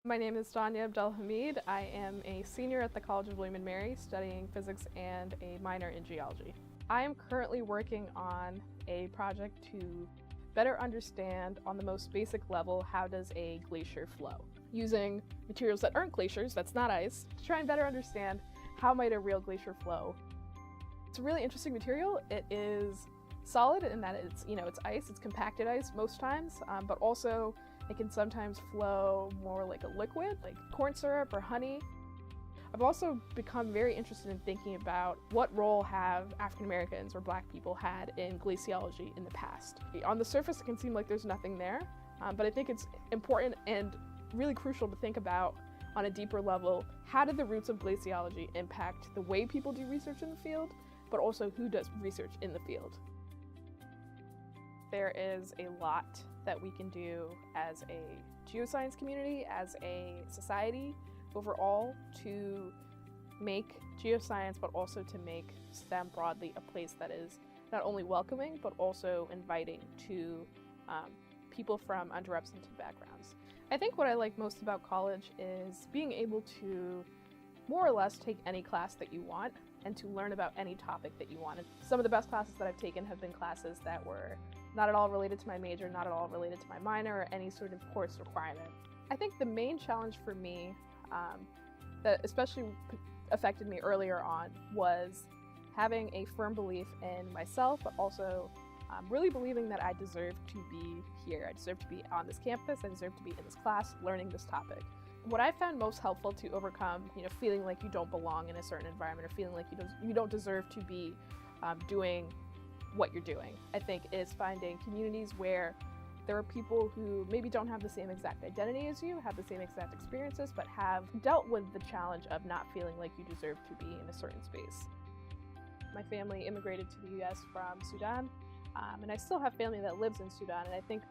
My name is Danya AbdelHameid. I am a senior at the College of William & Mary studying physics and a minor in geology. I am currently working on a project to better understand on the most basic level how does a glacier flow. Using materials that aren't glaciers, that's not ice, to try and better understand how might a real glacier flow. It's a really interesting material. It is solid in that it's ice, it's compacted ice most times, but also it can sometimes flow more like a liquid, like corn syrup or honey. I've also become very interested in thinking about what role have African Americans or Black people had in glaciology in the past. On the surface, it can seem like there's nothing there, but I think it's important and really crucial to think about on a deeper level, how did the roots of glaciology impact the way people do research in the field, but also who does research in the field. There is a lot that we can do as a geoscience community, as a society overall, to make geoscience, but also to make STEM broadly a place that is not only welcoming, but also inviting to people from underrepresented backgrounds. I think what I like most about college is being able to more or less take any class that you want and to learn about any topic that you want. And some of the best classes that I've taken have been classes that were not at all related to my major, not at all related to my minor, or any sort of course requirement. I think the main challenge for me that especially affected me earlier on was having a firm belief in myself, but also really believing that I deserve to be here. I deserve to be on this campus, I deserve to be in this class, learning this topic. What I found most helpful to overcome, feeling like you don't belong in a certain environment or feeling like you don't deserve to be doing what you're doing, I think, is finding communities where there are people who maybe don't have the same exact identity as you, have the same exact experiences, but have dealt with the challenge of not feeling like you deserve to be in a certain space. My family immigrated to the US from Sudan, and I still have family that lives in Sudan, and I think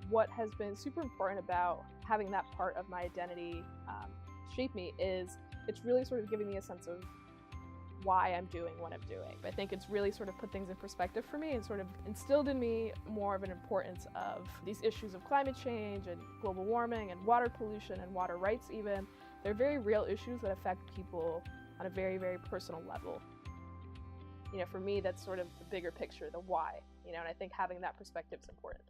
what has been super important about having that part of my identity shape me is it's really sort of giving me a sense of why I'm doing what I'm doing. I think it's really sort of put things in perspective for me and sort of instilled in me more of an importance of these issues of climate change and global warming and water pollution and water rights even. They're very real issues that affect people on a very, very personal level. For me, that's sort of the bigger picture, the why, and I think having that perspective is important.